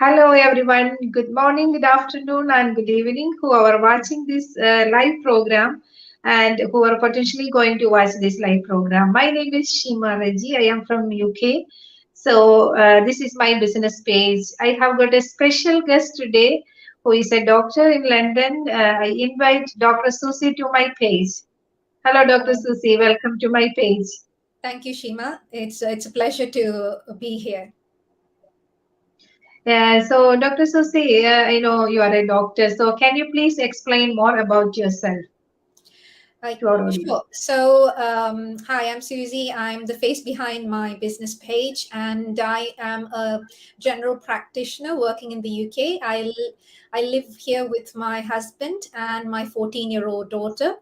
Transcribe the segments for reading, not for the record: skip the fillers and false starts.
Hello, everyone. Good morning, good afternoon, and good evening. Who are watching this live program and who are potentially going to watch this live program. My name is Shima Reggie. I am from UK. So, this is my business page. I have got a special guest today who is a doctor in London. I invite Dr. Susie to my page. Hello, Dr. Susie. Welcome to my page. Thank you, Shima. It's a pleasure to be here. So, Dr. Susie, I know you are a doctor. So, can you please explain more about yourself to our audience? Sure. So, hi, I'm Suzie. I'm the face behind my business page, and I am a general practitioner working in the UK. I live here with my husband and my 14-year-old daughter.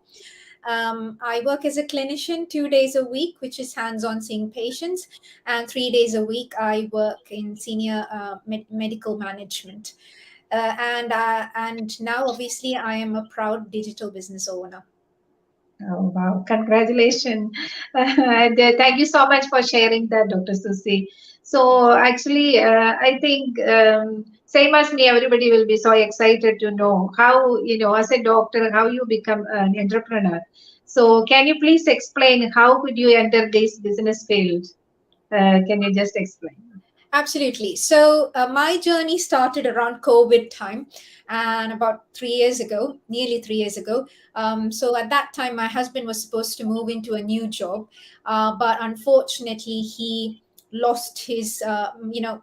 I work as a clinician 2 days a week, which is hands-on seeing patients, and 3 days a week I work in senior medical management. And now, obviously, I am a proud digital business owner. Oh, wow. Congratulations. And thank you so much for sharing that, Dr. Susie. So, actually, I think same as me, everybody will be so excited to know how, as a doctor, how you become an entrepreneur. So, can you please explain how could you enter this business field? Can you just explain? Absolutely. So my journey started around COVID time, and about 3 years ago, nearly 3 years ago. So at that time, my husband was supposed to move into a new job, but unfortunately, he lost his.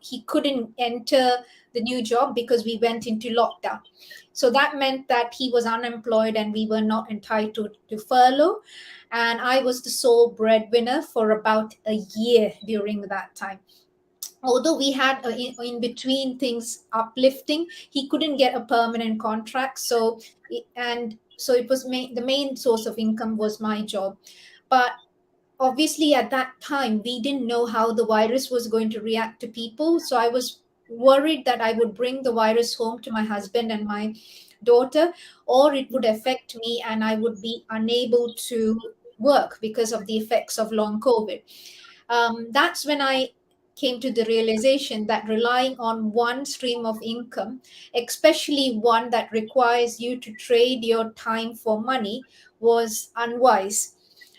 He couldn't enter the new job because we went into lockdown. So that meant that he was unemployed, and we were not entitled to furlough. And I was the sole breadwinner for about a year during that time. Although we had in between things uplifting, he couldn't get a permanent contract. So it was the main source of income was my job. But obviously at that time we didn't know how the virus was going to react to people, so I was worried that I would bring the virus home to my husband and my daughter, or it would affect me and I would be unable to work because of the effects of long COVID. That's when I came to the realization that relying on one stream of income, especially one that requires you to trade your time for money, was unwise.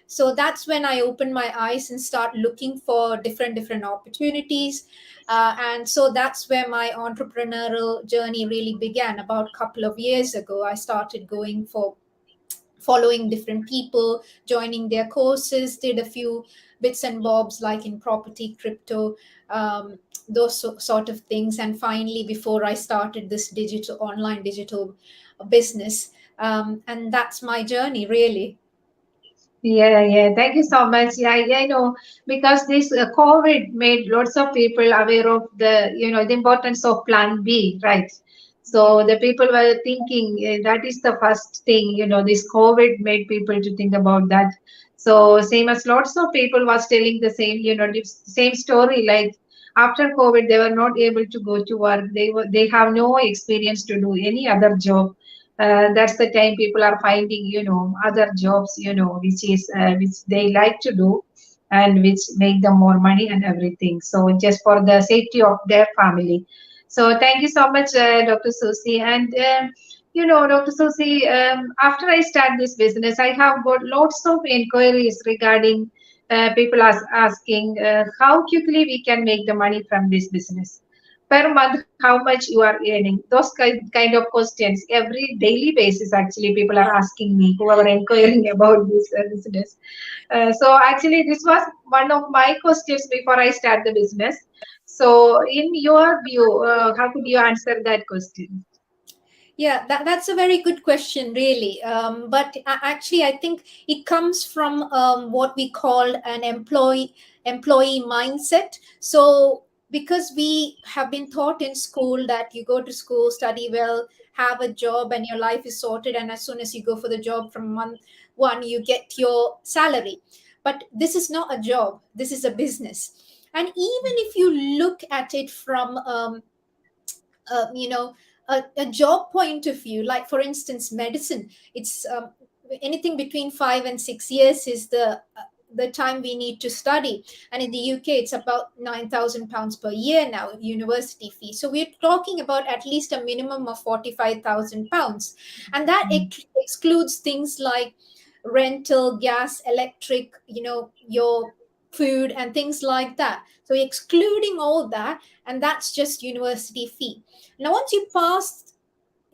So that's when I opened my eyes and start looking for different opportunities. And so that's where my entrepreneurial journey really began. About a couple of years ago, I started going for following different people, joining their courses, did a few bits and bobs like in property, crypto, those sort of things. And finally, before I started this online digital business, and that's my journey really. Yeah, yeah. Thank you so much. Yeah, I know because this COVID made lots of people aware of the importance of Plan B, right? Yeah. So the people were thinking that is the first thing, this COVID made people to think about that. So same as lots of people was telling the same, the same story. Like after COVID, they were not able to go to work. They have no experience to do any other job. That's the time people are finding other jobs which they like to do and which make them more money and everything, so just for the safety of their family. So thank you so much, Dr. Susie. And Dr. Susie, after I start this business, I have got lots of inquiries regarding people asking how quickly we can make the money from this business per month, how much you are earning, those kind of questions every daily basis. Actually, people are asking me, who are inquiring about this business. So actually, this was one of my questions before I start the business. So in your view, how could you answer that question? Yeah, that's a very good question, really. But actually, I think it comes from what we call an employee mindset. So because we have been taught in school that you go to school, study well, have a job, and your life is sorted, and as soon as you go for the job from month one, you get your salary. But this is not a job. This is a business. And even if you look at it from uh, you know a job point of view, like for instance medicine, it's anything between 5 and 6 years is the time we need to study. And in the UK, it's about £9,000 per year now, university fee. So we're talking about at least a minimum of £45,000. And that excludes things like rental, gas, electric, your food and things like that. So excluding all that, and that's just university fee. Now, once you pass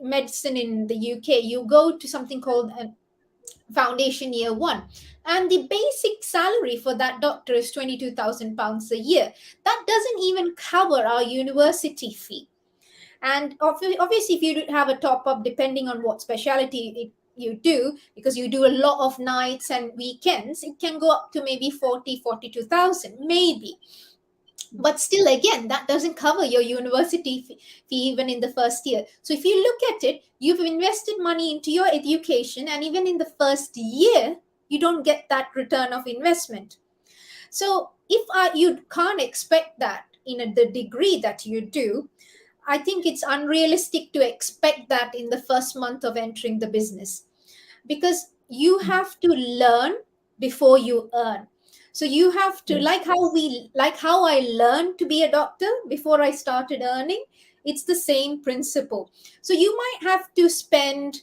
medicine in the UK, you go to something called a foundation year one. And the basic salary for that doctor is £22,000 a year. That doesn't even cover our university fee. And obviously, if you do have a top up, depending on what specialty you do, because you do a lot of nights and weekends, it can go up to maybe 42,000, maybe. But still, again, that doesn't cover your university fee even in the first year. So if you look at it, you've invested money into your education, and even in the first year, you don't get that return of investment. So if you can't expect that in the degree that you do, I think it's unrealistic to expect that in the first month of entering the business, because you have to learn before you earn. So you have to, Yes. like how I learned to be a doctor before I started earning. It's the same principle. So you might have to spend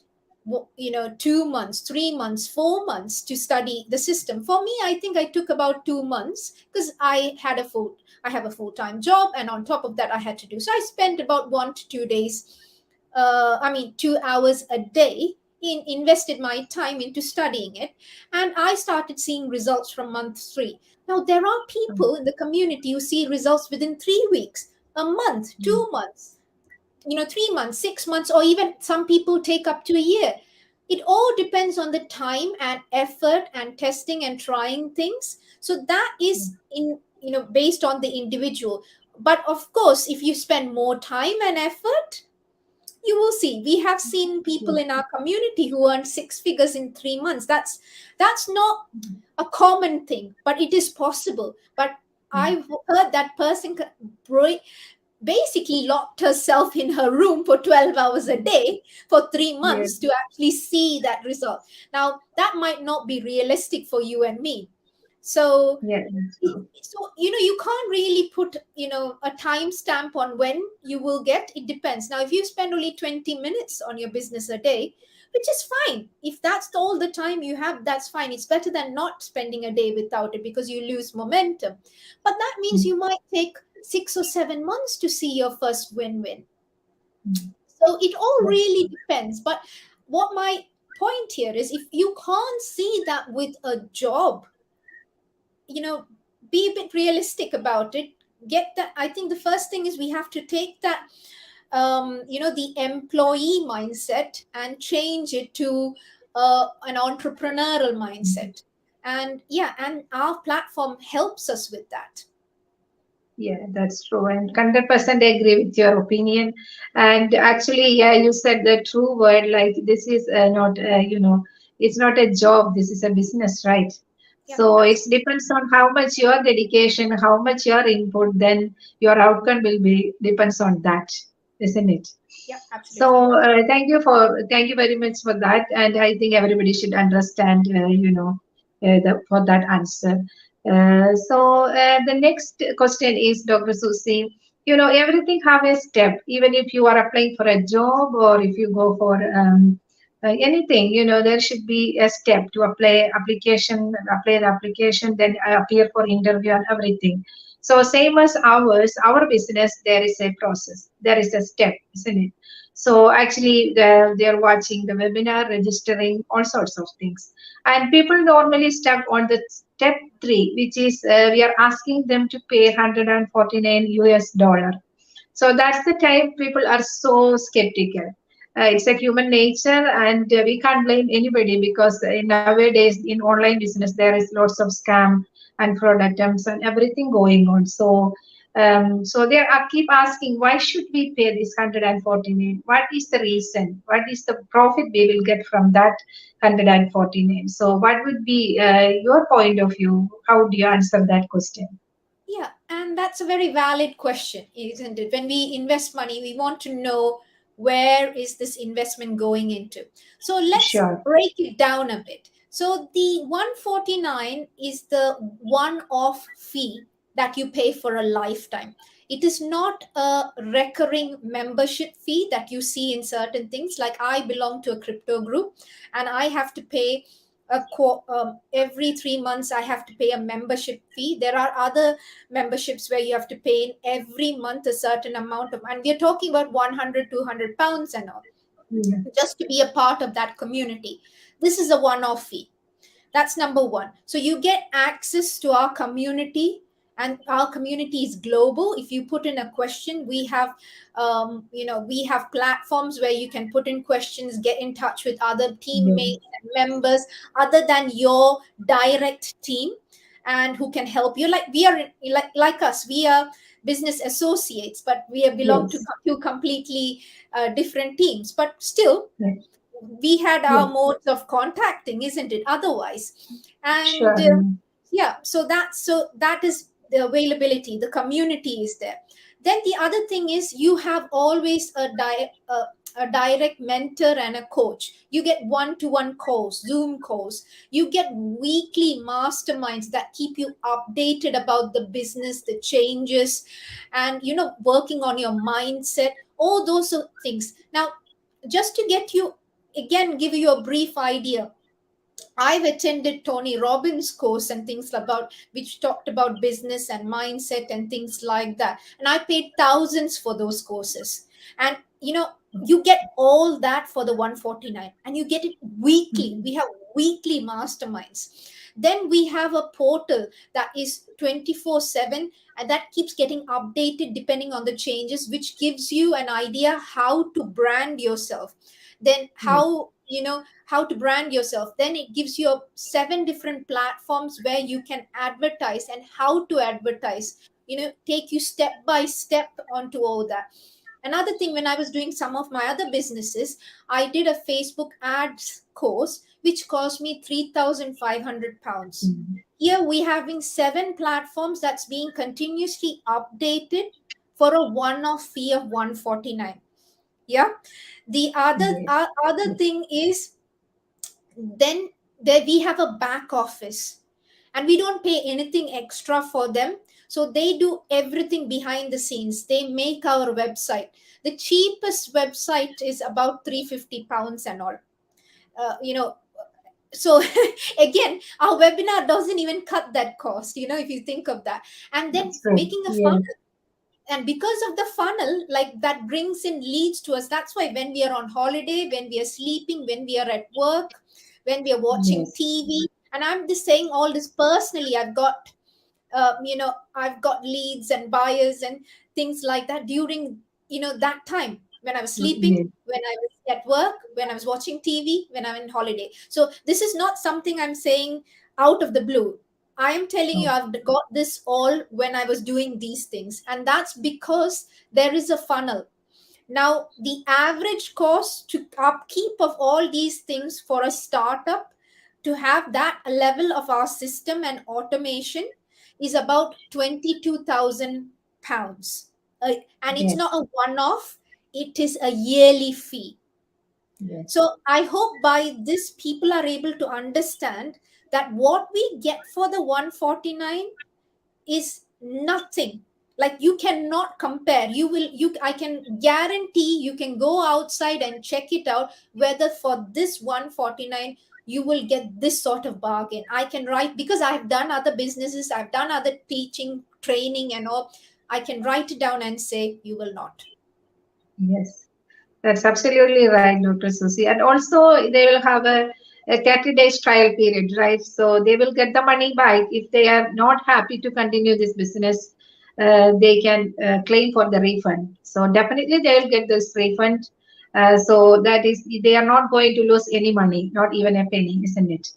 2 months, 3 months, 4 months to study the system. For me, I think I took about 2 months, because I have a full-time job, and on top of that I had to do, so I spent about 1 to 2 days, 2 hours a day, invested my time into studying it, and I started seeing results from month 3. Now there are people in the community who see results within 3 weeks, a month, 2 months, 3 months, 6 months, or even some people take up to a year. It all depends on the time and effort and testing and trying things. So that is based on the individual. But of course, if you spend more time and effort, you will see. We have seen people in our community who earn 6 figures in 3 months. That's not a common thing, but it is possible. But I've heard that person basically locked herself in her room for 12 hours a day for 3 months Yes. to actually see that result. Now, that might not be realistic for you and me. So, Yeah, that's true. you can't really put, a time stamp on when you will get. It depends. Now, if you spend only 20 minutes on your business a day, which is fine. If that's all the time you have, that's fine. It's better than not spending a day without it, because you lose momentum. But that means you might take 6 or 7 months to see your first win-win. So it all That's really true. depends. But what my point here is, if you can't see that with a job, be a bit realistic about it. Get that. I think the first thing is we have to take that, the employee mindset, and change it to an entrepreneurial mindset. And yeah, and our platform helps us with that. Yeah, that's true. And 100% agree with your opinion. And actually, yeah, you said the true word, like this is not, it's not a job, this is a business, right? Yeah, So it absolutely. depends on how much your dedication, how much your input, then your outcome will be depends on that, isn't it? Yeah, absolutely. So thank you very much for that, and I think everybody should understand, for that answer. The next question is, Dr. Susi. Everything have a step. Even if you are applying for a job or if you go for anything, there should be a step to apply the application, then appear for interview and everything. So same as ours, our business, there is a process, there is a step, isn't it? So actually, they're watching the webinar, registering, all sorts of things. And people normally stuck on the step 3, which is we are asking them to pay 149 US dollar. So that's the time people are so skeptical. It's a human nature, and we can't blame anybody, because nowadays in online business there is lots of scam and fraud attempts and everything going on. So they are keep asking, why should we pay this 149? What is the reason? What is the profit we will get from that 149? So what would be your point of view? How do you answer that question? Yeah, and that's a very valid question, isn't it? When we invest money, we want to know, where is this investment going into? So let's Sure. break it down a bit. So the 149 is the one-off fee that you pay for a lifetime. It is not a recurring membership fee that you see in certain things. Like I belong to a crypto group, and I have to pay every 3 months. I have to pay a membership fee. There are other memberships where you have to pay in every month a certain amount of, and we are talking about 100, 200 pounds and all, Yes. just to be a part of that community. This is a one-off fee. That's number one. So you get access to our community, and our community is global. If you put in a question, we have, we have platforms where you can put in questions, get in touch with other Yes. teammates and members other than your direct team, and who can help you. Like we are, like us, we are business associates, but we belong to Yes. two completely different teams. But still, Yes. we had our Yes. modes of contacting, isn't it, otherwise? And Sure. yeah, so that is the availability, the community is there. Then the other thing is, you have always a direct mentor and a coach. You get one-to-one calls, Zoom calls. You get weekly masterminds that keep you updated about the business, the changes, and working on your mindset, all those things. Now, just to get you, again, give you a brief idea, I've attended Tony Robbins course and things about, which talked about business and mindset and things like that. And I paid thousands for those courses. And you get all that for the 149, and you get it weekly. We Mhm. have weekly masterminds. Then we have a portal that is 24/7, and that keeps getting updated depending on the changes, which gives you an idea how to brand yourself. Then Yes. how to brand yourself. Then it gives you 7 different platforms where you can advertise, and how to advertise, take you step by step onto all that. Another thing, when I was doing some of my other businesses, I did a Facebook ads course which cost me 3,500 pounds. Mhm. Here we having 7 platforms that's being continuously updated for a one-off fee of 149. Yeah. The Yes. other Yes. thing is, then there we have a back office, and we don't pay anything extra for them. So they do everything behind the scenes. They make our website. The cheapest website is about 350 pounds and all. So again, our webinar doesn't even cut that cost, if you think of that. And then That's true. making a Yes. funnel, and because of the funnel, like, that brings in leads to us. That's why when we are on holiday, when we are sleeping, when we are at work, when we are watching Yes. TV, and I'm just saying all this personally, I've got leads and buyers and things like that during, that time when I was sleeping, Yes. when I was at work, when I was watching TV, when I'm in holiday. So this is not something I'm saying out of the blue. I am telling you, Oh. I've got this all when I was doing these things, and that's because there is a funnel. Now, the average cost to upkeep of all these things for a startup, to have that level of our system and automation, is about 22,000 pounds. And it's not Yes. a one off, it is a yearly fee. Yes. So I hope by this people are able to understand that what we get for the 149 is nothing. Like, you cannot compare. I can guarantee, you can go outside and check it out, whether for this 149 you will get this sort of bargain. I can write, because I've done other businesses, I've done other teaching, training and all. I can write it down and say you will not. Yes. That's absolutely right, Dr. Susie. And also, they will have a 30 days trial period, right? So they will get the money back. If they are not happy to continue this business, they can claim for the refund. So definitely they will get this refund. So that is, they are not going to lose any money, not even a penny, isn't it?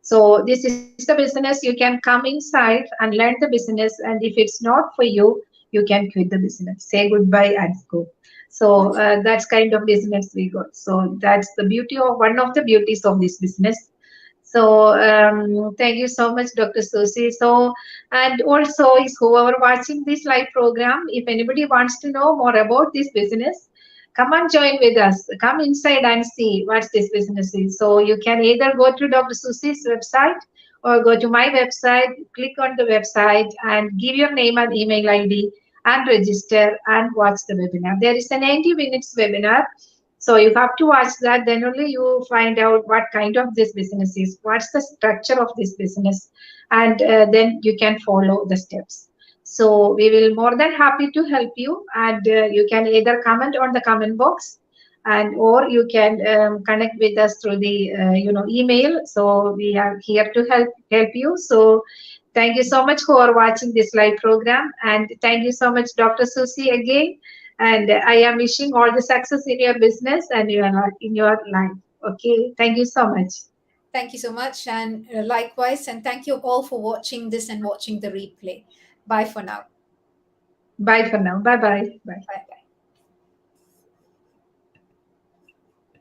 So this is the business. You can come inside and learn the business. And if it's not for you, you can quit the business, say goodbye and go. So that's kind of business we got. So that's the beauty of one of the beauties of this business. So thank you so much, Dr. Susie. So, and also is whoever watching this live program, if anybody wants to know more about this business, come and join with us. Come inside and see what this business is. So you can either go to Dr. Susie's website or go to my website, click on the website and give your name and email ID and register and watch the webinar. There is a 90 minutes webinar. So you have to watch that, then only you find out what kind of this business is, what's the structure of this business, and then you can follow the steps. So we will more than happy to help you, and you can either comment on the comment box, and or you can connect with us through the email. So we are here to help you. So thank you so much for watching this live program, and thank you so much, Dr. Susie, again. And I am wishing all the success in your business and in your life. Okay, thank you so much. Thank you so much, and likewise, and thank you all for watching this and watching the replay. Bye for now. Bye for now. Bye bye. Bye. Bye.